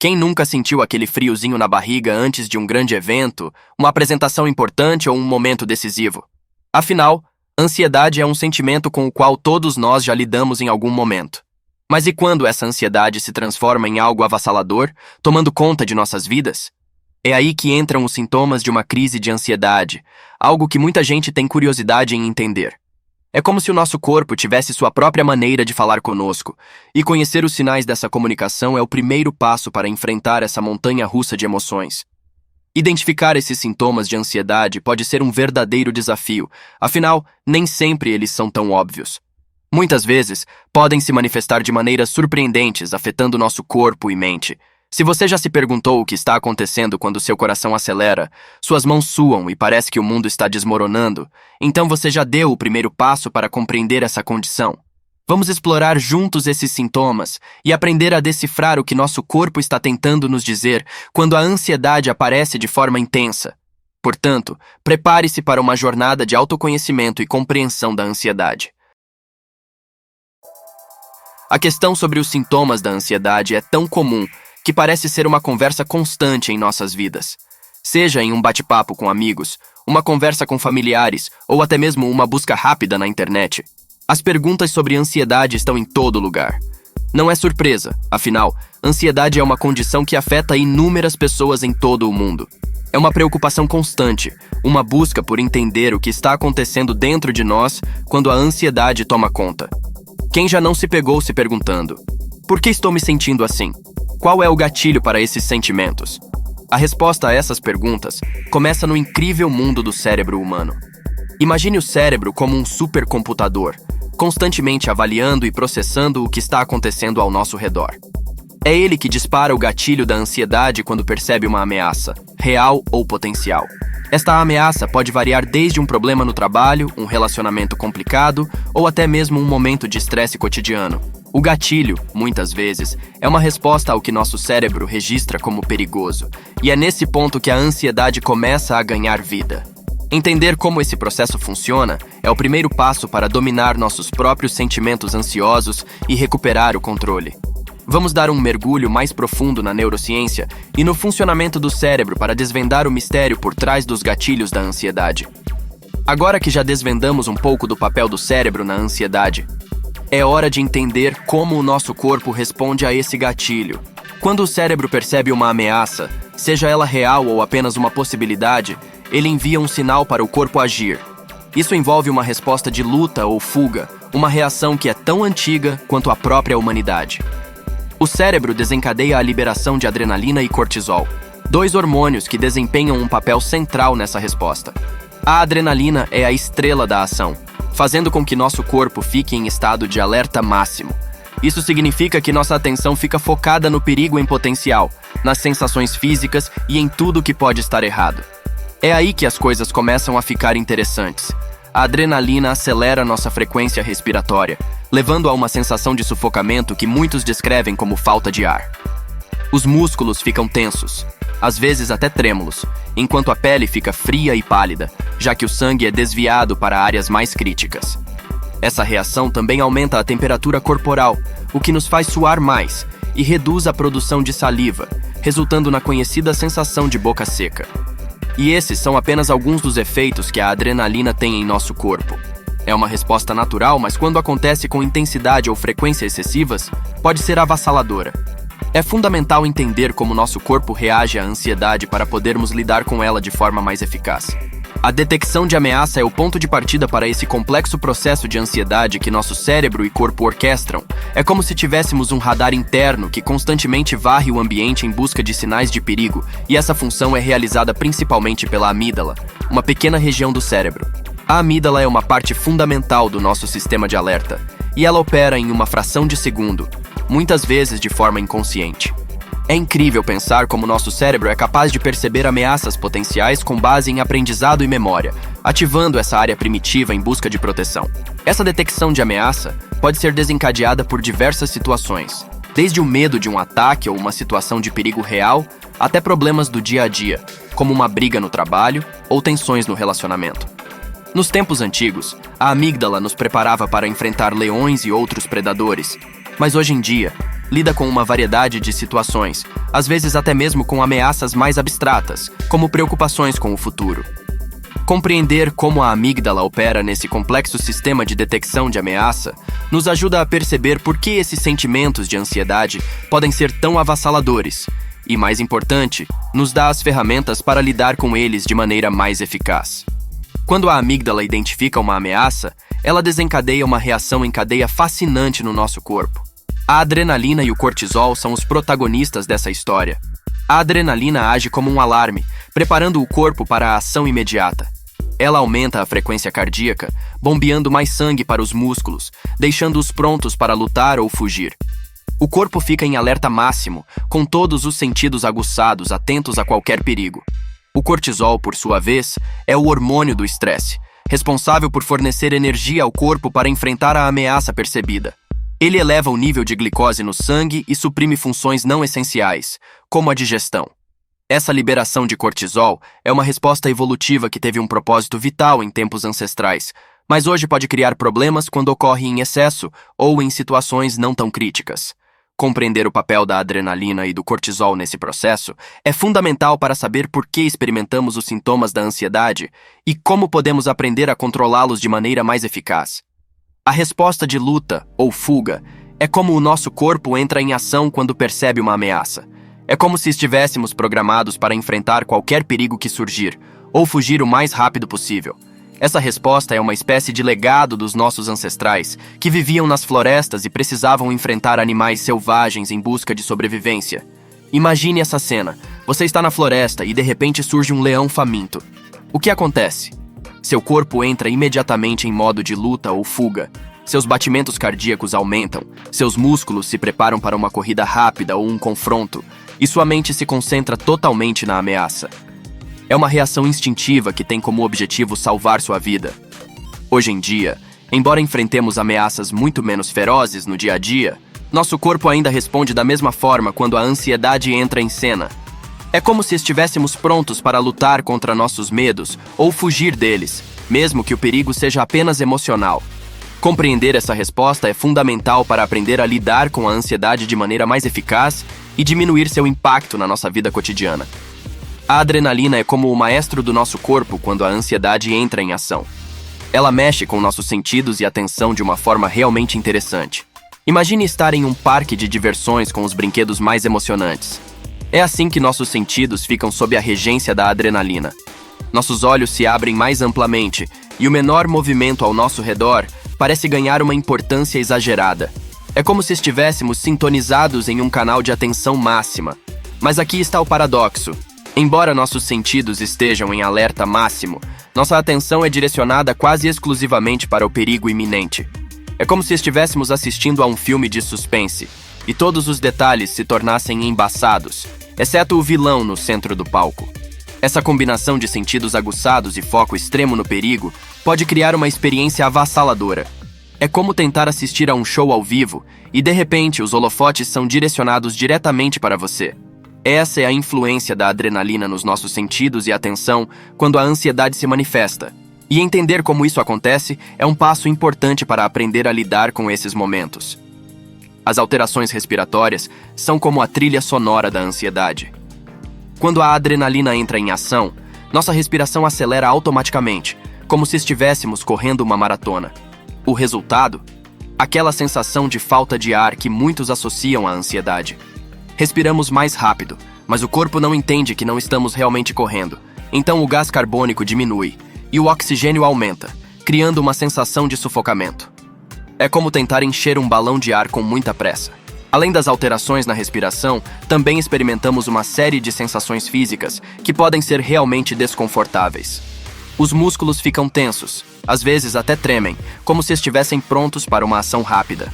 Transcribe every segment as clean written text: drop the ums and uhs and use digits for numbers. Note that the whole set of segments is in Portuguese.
Quem nunca sentiu aquele friozinho na barriga antes de um grande evento, uma apresentação importante ou um momento decisivo? Afinal, ansiedade é um sentimento com o qual todos nós já lidamos em algum momento. Mas e quando essa ansiedade se transforma em algo avassalador, tomando conta de nossas vidas? É aí que entram os sintomas de uma crise de ansiedade, algo que muita gente tem curiosidade em entender. É como se o nosso corpo tivesse sua própria maneira de falar conosco, e conhecer os sinais dessa comunicação é o primeiro passo para enfrentar essa montanha-russa de emoções. Identificar esses sintomas de ansiedade pode ser um verdadeiro desafio, afinal, nem sempre eles são tão óbvios. Muitas vezes, podem se manifestar de maneiras surpreendentes, afetando nosso corpo e mente. Se você já se perguntou o que está acontecendo quando seu coração acelera, suas mãos suam e parece que o mundo está desmoronando, então você já deu o primeiro passo para compreender essa condição. Vamos explorar juntos esses sintomas e aprender a decifrar o que nosso corpo está tentando nos dizer quando a ansiedade aparece de forma intensa. Portanto, prepare-se para uma jornada de autoconhecimento e compreensão da ansiedade. A questão sobre os sintomas da ansiedade é tão comum que parece ser uma conversa constante em nossas vidas. Seja em um bate-papo com amigos, uma conversa com familiares ou até mesmo uma busca rápida na internet. As perguntas sobre ansiedade estão em todo lugar. Não é surpresa, afinal, ansiedade é uma condição que afeta inúmeras pessoas em todo o mundo. É uma preocupação constante, uma busca por entender o que está acontecendo dentro de nós quando a ansiedade toma conta. Quem já não se pegou se perguntando: por que estou me sentindo assim? Qual é o gatilho para esses sentimentos? A resposta a essas perguntas começa no incrível mundo do cérebro humano. Imagine o cérebro como um supercomputador, constantemente avaliando e processando o que está acontecendo ao nosso redor. É ele que dispara o gatilho da ansiedade quando percebe uma ameaça, real ou potencial. Esta ameaça pode variar desde um problema no trabalho, um relacionamento complicado ou até mesmo um momento de estresse cotidiano. O gatilho, muitas vezes, é uma resposta ao que nosso cérebro registra como perigoso, e é nesse ponto que a ansiedade começa a ganhar vida. Entender como esse processo funciona é o primeiro passo para dominar nossos próprios sentimentos ansiosos e recuperar o controle. Vamos dar um mergulho mais profundo na neurociência e no funcionamento do cérebro para desvendar o mistério por trás dos gatilhos da ansiedade. Agora que já desvendamos um pouco do papel do cérebro na ansiedade, é hora de entender como o nosso corpo responde a esse gatilho. Quando o cérebro percebe uma ameaça, seja ela real ou apenas uma possibilidade, ele envia um sinal para o corpo agir. Isso envolve uma resposta de luta ou fuga, uma reação que é tão antiga quanto a própria humanidade. O cérebro desencadeia a liberação de adrenalina e cortisol, dois hormônios que desempenham um papel central nessa resposta. A adrenalina é a estrela da ação, fazendo com que nosso corpo fique em estado de alerta máximo. Isso significa que nossa atenção fica focada no perigo em potencial, nas sensações físicas e em tudo que pode estar errado. É aí que as coisas começam a ficar interessantes. A adrenalina acelera nossa frequência respiratória, levando a uma sensação de sufocamento que muitos descrevem como falta de ar. Os músculos ficam tensos, às vezes até trêmulos, enquanto a pele fica fria e pálida, já que o sangue é desviado para áreas mais críticas. Essa reação também aumenta a temperatura corporal, o que nos faz suar mais, e reduz a produção de saliva, resultando na conhecida sensação de boca seca. E esses são apenas alguns dos efeitos que a adrenalina tem em nosso corpo. É uma resposta natural, mas quando acontece com intensidade ou frequência excessivas, pode ser avassaladora. É fundamental entender como nosso corpo reage à ansiedade para podermos lidar com ela de forma mais eficaz. A detecção de ameaça é o ponto de partida para esse complexo processo de ansiedade que nosso cérebro e corpo orquestram. É como se tivéssemos um radar interno que constantemente varre o ambiente em busca de sinais de perigo, e essa função é realizada principalmente pela amígdala, uma pequena região do cérebro. A amígdala é uma parte fundamental do nosso sistema de alerta, e ela opera em uma fração de segundo, muitas vezes de forma inconsciente. É incrível pensar como nosso cérebro é capaz de perceber ameaças potenciais com base em aprendizado e memória, ativando essa área primitiva em busca de proteção. Essa detecção de ameaça pode ser desencadeada por diversas situações, desde o medo de um ataque ou uma situação de perigo real, até problemas do dia a dia, como uma briga no trabalho ou tensões no relacionamento. Nos tempos antigos, a amígdala nos preparava para enfrentar leões e outros predadores, mas hoje em dia, lida com uma variedade de situações, às vezes até mesmo com ameaças mais abstratas, como preocupações com o futuro. Compreender como a amígdala opera nesse complexo sistema de detecção de ameaça nos ajuda a perceber por que esses sentimentos de ansiedade podem ser tão avassaladores e, mais importante, nos dá as ferramentas para lidar com eles de maneira mais eficaz. Quando a amígdala identifica uma ameaça, ela desencadeia uma reação em cadeia fascinante no nosso corpo. A adrenalina e o cortisol são os protagonistas dessa história. A adrenalina age como um alarme, preparando o corpo para a ação imediata. Ela aumenta a frequência cardíaca, bombeando mais sangue para os músculos, deixando-os prontos para lutar ou fugir. O corpo fica em alerta máximo, com todos os sentidos aguçados, atentos a qualquer perigo. O cortisol, por sua vez, é o hormônio do estresse, responsável por fornecer energia ao corpo para enfrentar a ameaça percebida. Ele eleva o nível de glicose no sangue e suprime funções não essenciais, como a digestão. Essa liberação de cortisol é uma resposta evolutiva que teve um propósito vital em tempos ancestrais, mas hoje pode criar problemas quando ocorre em excesso ou em situações não tão críticas. Compreender o papel da adrenalina e do cortisol nesse processo é fundamental para saber por que experimentamos os sintomas da ansiedade e como podemos aprender a controlá-los de maneira mais eficaz. A resposta de luta ou fuga é como o nosso corpo entra em ação quando percebe uma ameaça. É como se estivéssemos programados para enfrentar qualquer perigo que surgir, ou fugir o mais rápido possível. Essa resposta é uma espécie de legado dos nossos ancestrais, que viviam nas florestas e precisavam enfrentar animais selvagens em busca de sobrevivência. Imagine essa cena. Você está na floresta e de repente surge um leão faminto. O que acontece? Seu corpo entra imediatamente em modo de luta ou fuga. Seus batimentos cardíacos aumentam, seus músculos se preparam para uma corrida rápida ou um confronto, e sua mente se concentra totalmente na ameaça. É uma reação instintiva que tem como objetivo salvar sua vida. Hoje em dia, embora enfrentemos ameaças muito menos ferozes no dia a dia, nosso corpo ainda responde da mesma forma quando a ansiedade entra em cena. É como se estivéssemos prontos para lutar contra nossos medos ou fugir deles, mesmo que o perigo seja apenas emocional. Compreender essa resposta é fundamental para aprender a lidar com a ansiedade de maneira mais eficaz e diminuir seu impacto na nossa vida cotidiana. A adrenalina é como o maestro do nosso corpo quando a ansiedade entra em ação. Ela mexe com nossos sentidos e atenção de uma forma realmente interessante. Imagine estar em um parque de diversões com os brinquedos mais emocionantes. É assim que nossos sentidos ficam sob a regência da adrenalina. Nossos olhos se abrem mais amplamente e o menor movimento ao nosso redor parece ganhar uma importância exagerada. É como se estivéssemos sintonizados em um canal de atenção máxima. Mas aqui está o paradoxo. Embora nossos sentidos estejam em alerta máximo, nossa atenção é direcionada quase exclusivamente para o perigo iminente. É como se estivéssemos assistindo a um filme de suspense, e todos os detalhes se tornassem embaçados, exceto o vilão no centro do palco. Essa combinação de sentidos aguçados e foco extremo no perigo pode criar uma experiência avassaladora. É como tentar assistir a um show ao vivo e, de repente, os holofotes são direcionados diretamente para você. Essa é a influência da adrenalina nos nossos sentidos e atenção quando a ansiedade se manifesta. E entender como isso acontece é um passo importante para aprender a lidar com esses momentos. As alterações respiratórias são como a trilha sonora da ansiedade. Quando a adrenalina entra em ação, nossa respiração acelera automaticamente, como se estivéssemos correndo uma maratona. O resultado? Aquela sensação de falta de ar que muitos associam à ansiedade. Respiramos mais rápido, mas o corpo não entende que não estamos realmente correndo. Então o gás carbônico diminui e o oxigênio aumenta, criando uma sensação de sufocamento. É como tentar encher um balão de ar com muita pressa. Além das alterações na respiração, também experimentamos uma série de sensações físicas que podem ser realmente desconfortáveis. Os músculos ficam tensos, às vezes até tremem, como se estivessem prontos para uma ação rápida.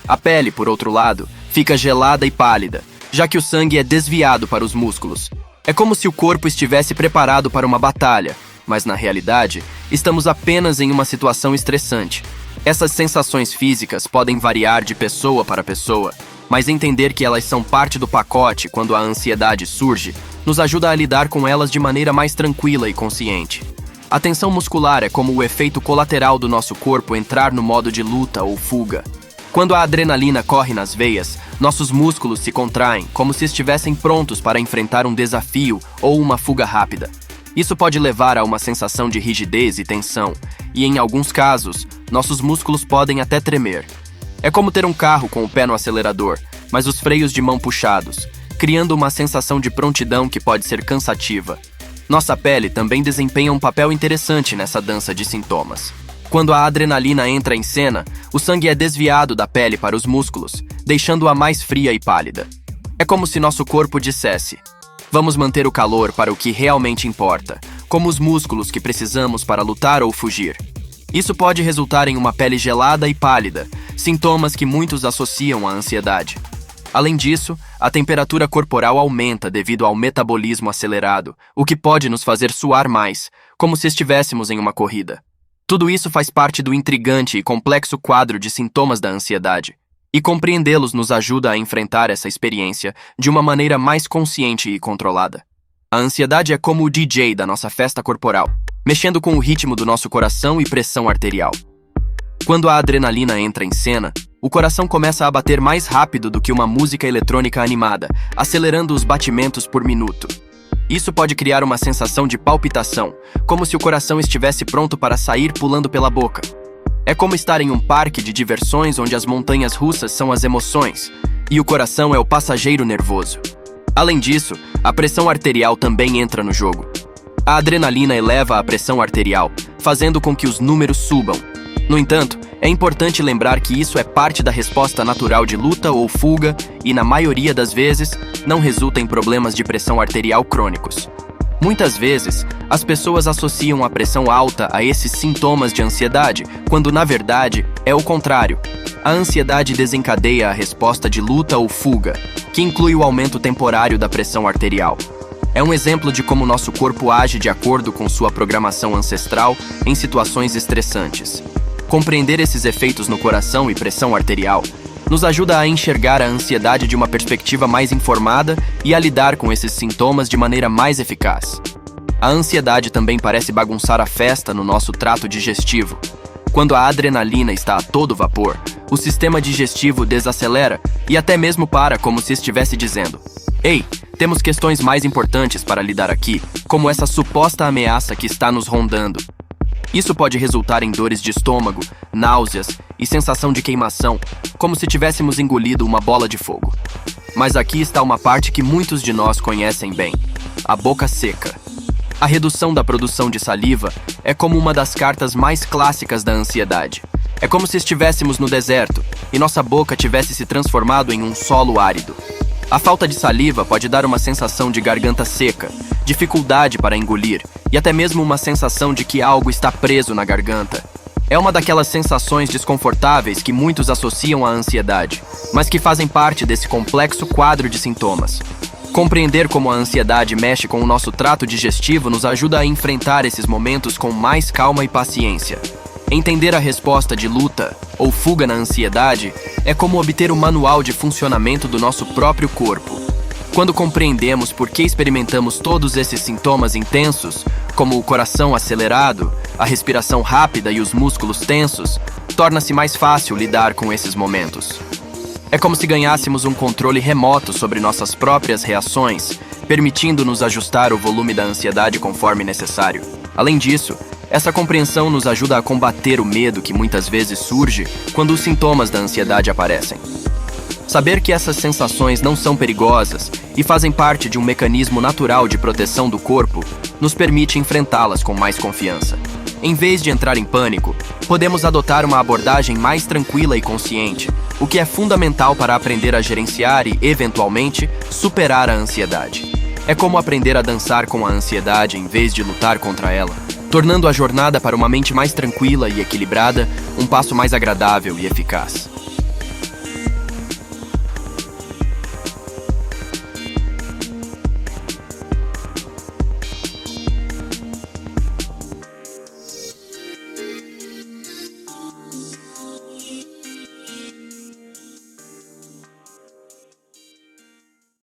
A pele, por outro lado, fica gelada e pálida, já que o sangue é desviado para os músculos. É como se o corpo estivesse preparado para uma batalha, mas na realidade, estamos apenas em uma situação estressante. Essas sensações físicas podem variar de pessoa para pessoa, mas entender que elas são parte do pacote quando a ansiedade surge, nos ajuda a lidar com elas de maneira mais tranquila e consciente. A tensão muscular é como o efeito colateral do nosso corpo entrar no modo de luta ou fuga. Quando a adrenalina corre nas veias, nossos músculos se contraem como se estivessem prontos para enfrentar um desafio ou uma fuga rápida. Isso pode levar a uma sensação de rigidez e tensão, e em alguns casos, nossos músculos podem até tremer. É como ter um carro com o pé no acelerador, mas os freios de mão puxados, criando uma sensação de prontidão que pode ser cansativa. Nossa pele também desempenha um papel interessante nessa dança de sintomas. Quando a adrenalina entra em cena, o sangue é desviado da pele para os músculos, deixando-a mais fria e pálida. É como se nosso corpo dissesse: vamos manter o calor para o que realmente importa, como os músculos que precisamos para lutar ou fugir. Isso pode resultar em uma pele gelada e pálida, sintomas que muitos associam à ansiedade. Além disso, a temperatura corporal aumenta devido ao metabolismo acelerado, o que pode nos fazer suar mais, como se estivéssemos em uma corrida. Tudo isso faz parte do intrigante e complexo quadro de sintomas da ansiedade, e compreendê-los nos ajuda a enfrentar essa experiência de uma maneira mais consciente e controlada. A ansiedade é como o DJ da nossa festa corporal, mexendo com o ritmo do nosso coração e pressão arterial. Quando a adrenalina entra em cena, o coração começa a bater mais rápido do que uma música eletrônica animada, acelerando os batimentos por minuto. Isso pode criar uma sensação de palpitação, como se o coração estivesse pronto para sair pulando pela boca. É como estar em um parque de diversões onde as montanhas russas são as emoções, e o coração é o passageiro nervoso. Além disso, a pressão arterial também entra no jogo. A adrenalina eleva a pressão arterial, fazendo com que os números subam. No entanto, é importante lembrar que isso é parte da resposta natural de luta ou fuga e, na maioria das vezes, não resulta em problemas de pressão arterial crônicos. Muitas vezes, as pessoas associam a pressão alta a esses sintomas de ansiedade, quando, na verdade, é o contrário. A ansiedade desencadeia a resposta de luta ou fuga, que inclui o aumento temporário da pressão arterial. É um exemplo de como nosso corpo age de acordo com sua programação ancestral em situações estressantes. Compreender esses efeitos no coração e pressão arterial nos ajuda a enxergar a ansiedade de uma perspectiva mais informada e a lidar com esses sintomas de maneira mais eficaz. A ansiedade também parece bagunçar a festa no nosso trato digestivo. Quando a adrenalina está a todo vapor, o sistema digestivo desacelera e até mesmo para, como se estivesse dizendo: "Ei, temos questões mais importantes para lidar aqui, como essa suposta ameaça que está nos rondando." Isso pode resultar em dores de estômago, náuseas e sensação de queimação, como se tivéssemos engolido uma bola de fogo. Mas aqui está uma parte que muitos de nós conhecem bem: a boca seca. A redução da produção de saliva é como uma das cartas mais clássicas da ansiedade. É como se estivéssemos no deserto e nossa boca tivesse se transformado em um solo árido. A falta de saliva pode dar uma sensação de garganta seca, dificuldade para engolir e até mesmo uma sensação de que algo está preso na garganta. É uma daquelas sensações desconfortáveis que muitos associam à ansiedade, mas que fazem parte desse complexo quadro de sintomas. Compreender como a ansiedade mexe com o nosso trato digestivo nos ajuda a enfrentar esses momentos com mais calma e paciência. Entender a resposta de luta ou fuga na ansiedade é como obter o manual de funcionamento do nosso próprio corpo. Quando compreendemos por que experimentamos todos esses sintomas intensos, como o coração acelerado, a respiração rápida e os músculos tensos, torna-se mais fácil lidar com esses momentos. É como se ganhássemos um controle remoto sobre nossas próprias reações, permitindo-nos ajustar o volume da ansiedade conforme necessário. Além disso, essa compreensão nos ajuda a combater o medo que muitas vezes surge quando os sintomas da ansiedade aparecem. Saber que essas sensações não são perigosas e fazem parte de um mecanismo natural de proteção do corpo nos permite enfrentá-las com mais confiança. Em vez de entrar em pânico, podemos adotar uma abordagem mais tranquila e consciente, o que é fundamental para aprender a gerenciar e, eventualmente, superar a ansiedade. É como aprender a dançar com a ansiedade em vez de lutar contra ela, tornando a jornada para uma mente mais tranquila e equilibrada um passo mais agradável e eficaz.